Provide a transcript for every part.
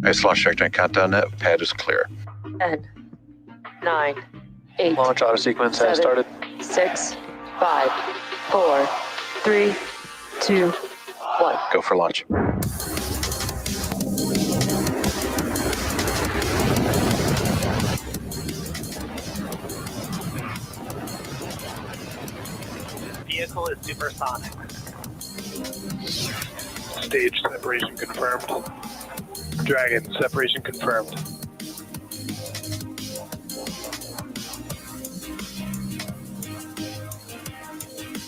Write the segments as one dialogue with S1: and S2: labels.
S1: Nice launch trajectory countdown net. Pad is clear.
S2: 10, 9, 8.
S3: Launch auto sequence has started.
S2: 6, 5, 4, 3, 2, 1.
S1: Go for launch.
S4: Vehicle is supersonic.
S3: Stage separation confirmed. Dragon separation confirmed.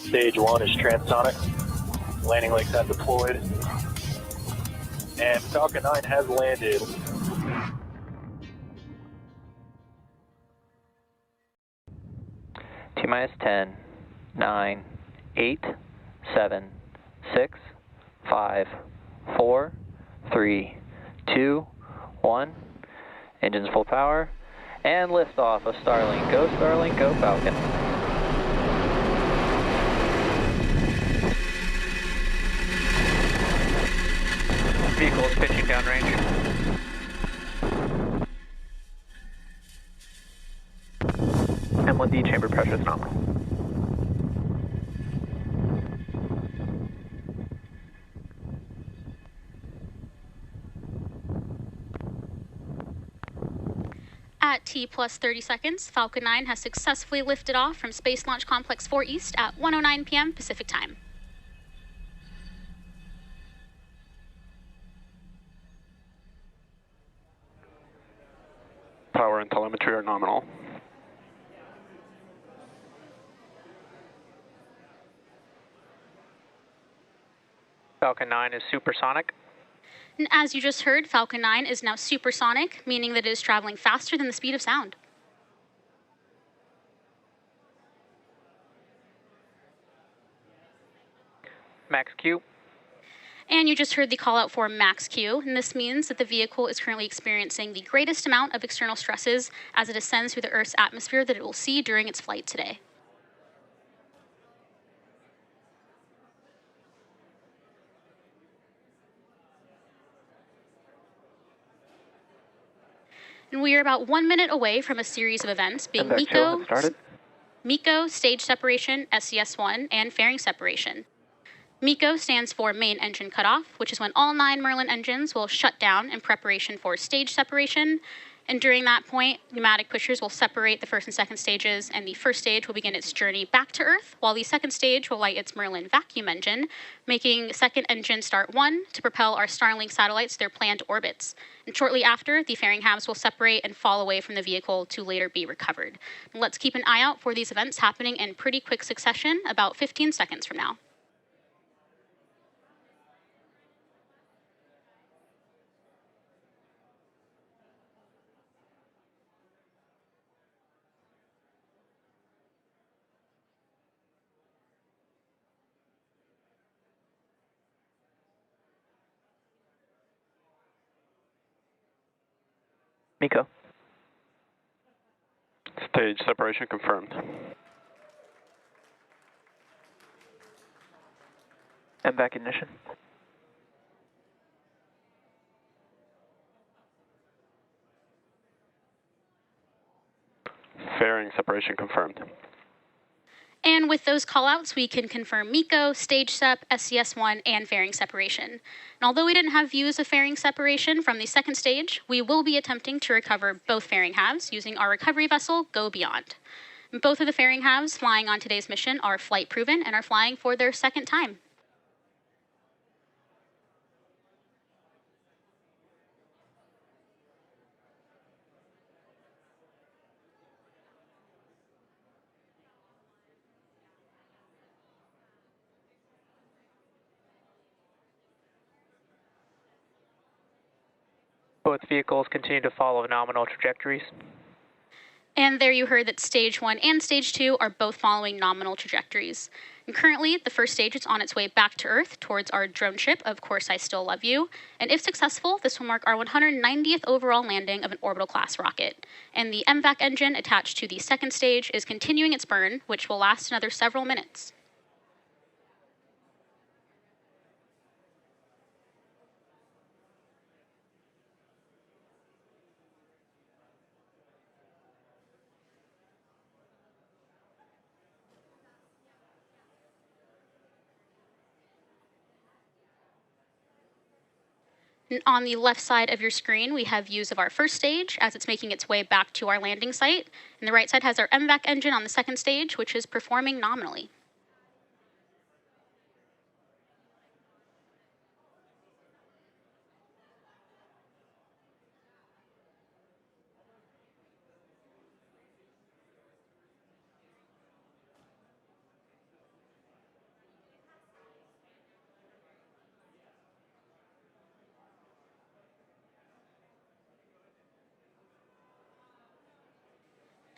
S3: Stage 1 is transonic. Landing legs have deployed. And Falcon 9 has landed.
S5: T-minus 10, 9, 8, 7, 6, 5, 4, 3, 2, 1. Engines full power. And liftoff of Starlink. Go Starlink, go Falcon.
S4: Vehicle is pitching downrange. M1D chamber pressure is nominal.
S6: At T plus 30 seconds, Falcon 9 has successfully lifted off from Space Launch Complex 4 East at 1:09 p.m. Pacific Time.
S3: Power and telemetry are nominal.
S4: Falcon 9 is supersonic.
S6: And as you just heard, Falcon 9 is now supersonic, meaning that it is traveling faster than the speed of sound.
S4: Max Q.
S6: And you just heard the call out for max Q, and this means that the vehicle is currently experiencing the greatest amount of external stresses as it ascends through the Earth's atmosphere that it will see during its flight today. And we are about 1 minute away from a series of events being MECO, stage separation, SES-1, and fairing separation. MECO stands for main engine cutoff, which is when all 9 Merlin engines will shut down in preparation for stage separation. And during that point, pneumatic pushers will separate the first and second stages, and the first stage will begin its journey back to Earth, while the second stage will light its Merlin vacuum engine, making second engine start 1 to propel our Starlink satellites to their planned orbits. And shortly after, the fairing halves will separate and fall away from the vehicle to later be recovered. And let's keep an eye out for these events happening in pretty quick succession, about 15 seconds from now.
S4: MECO.
S3: Stage separation confirmed.
S4: MVAC ignition.
S3: Fairing separation confirmed.
S6: And with those callouts, we can confirm MECO, stage sep, SES-1, and fairing separation. And although we didn't have views of fairing separation from the second stage, we will be attempting to recover both fairing halves using our recovery vessel, Go Beyond. And both of the fairing halves flying on today's mission are flight proven and are flying for their second time.
S4: Both vehicles continue to follow nominal trajectories.
S6: And there you heard that stage 1 and stage 2 are both following nominal trajectories. And currently, the first stage is on its way back to Earth towards our drone ship, Of Course I Still Love You. And if successful, this will mark our 190th overall landing of an orbital class rocket. And the MVAC engine attached to the second stage is continuing its burn, which will last another several minutes. And on the left side of your screen, we have views of our first stage as it's making its way back to our landing site. And the right side has our MVAC engine on the second stage, which is performing nominally.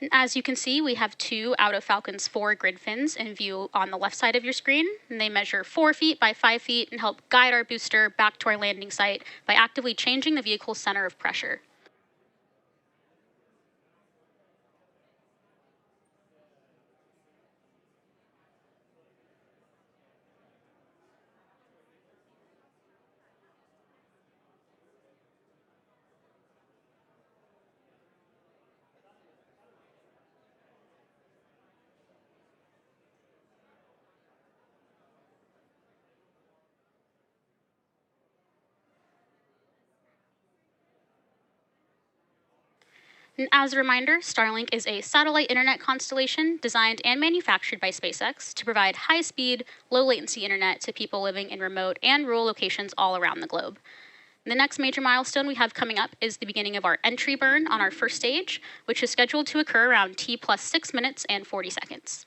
S6: And as you can see, we have 2 out of Falcon's 4 grid fins in view on the left side of your screen. And they measure 4 feet by 5 feet and help guide our booster back to our landing site by actively changing the vehicle's center of pressure. And as a reminder, Starlink is a satellite internet constellation designed and manufactured by SpaceX to provide high-speed, low-latency internet to people living in remote and rural locations all around the globe. The next major milestone we have coming up is the beginning of our entry burn on our first stage, which is scheduled to occur around T plus 6 minutes and 40 seconds.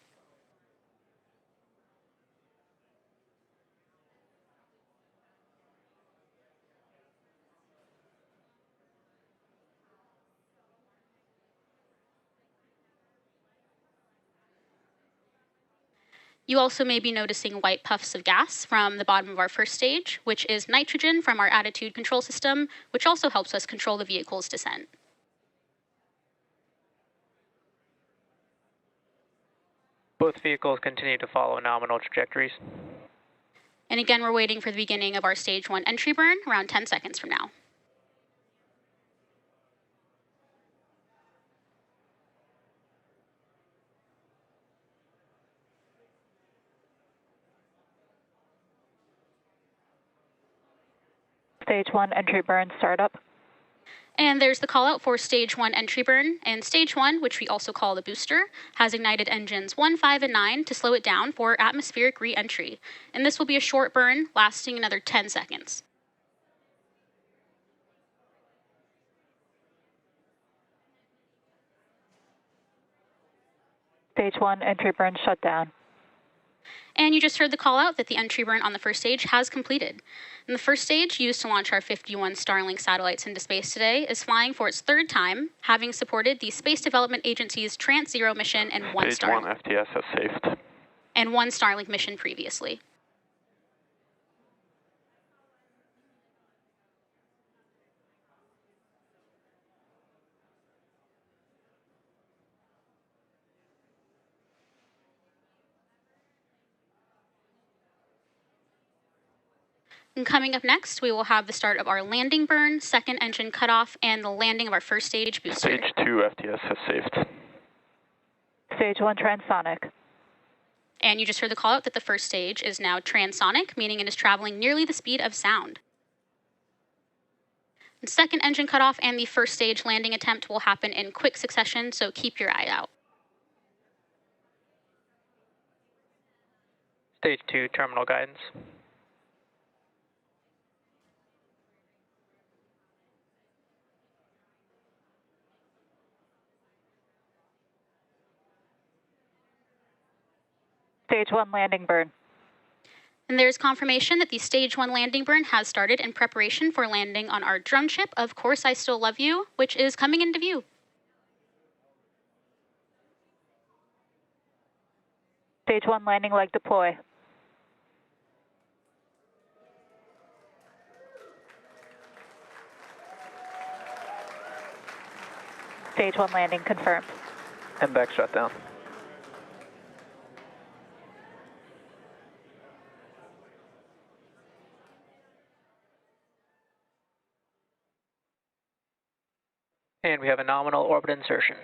S6: You also may be noticing white puffs of gas from the bottom of our first stage, which is nitrogen from our attitude control system, which also helps us control the vehicle's descent.
S4: Both vehicles continue to follow nominal trajectories.
S6: And again, we're waiting for the beginning of our stage 1 entry burn around 10 seconds from now.
S7: Stage 1 entry burn startup.
S6: And there's the call out for stage 1 entry burn. And stage 1, which we also call the booster, has ignited engines 1, 5, and 9 to slow it down for atmospheric re-entry. And this will be a short burn lasting another 10 seconds.
S7: Stage 1 entry burn shut down.
S6: And you just heard the call out that the entry burn on the first stage has completed. And the first stage, used to launch our 51 Starlink satellites into space today, is flying for its 3rd time, having supported the Space Development Agency's Trans-Zero mission and one
S8: Stage 1 FTS has saved.
S6: And 1 Starlink mission previously. And coming up next, we will have the start of our landing burn, 2nd engine cutoff, and the landing of our first stage booster.
S8: Stage 2 FTS has saved.
S7: Stage 1 transonic.
S6: And you just heard the call out that the first stage is now transonic, meaning it is traveling nearly the speed of sound. And 2nd engine cutoff and the first stage landing attempt will happen in quick succession, so keep your eye out.
S4: Stage 2 terminal guidance.
S7: Stage 1 landing burn.
S6: And there's confirmation that the stage 1 landing burn has started in preparation for landing on our drone ship, Of Course I Still Love You, which is coming into view.
S7: Stage 1 landing leg deploy. Stage 1 landing confirmed.
S4: MVAC shut down. And we have a nominal orbit insertion.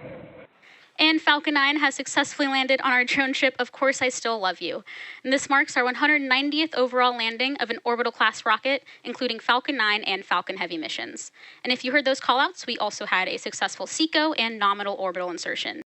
S6: And Falcon 9 has successfully landed on our drone ship, Of Course I Still Love You. And this marks our 190th overall landing of an orbital-class rocket, including Falcon 9 and Falcon Heavy missions. And if you heard those callouts, we also had a successful SECO and nominal orbital insertion.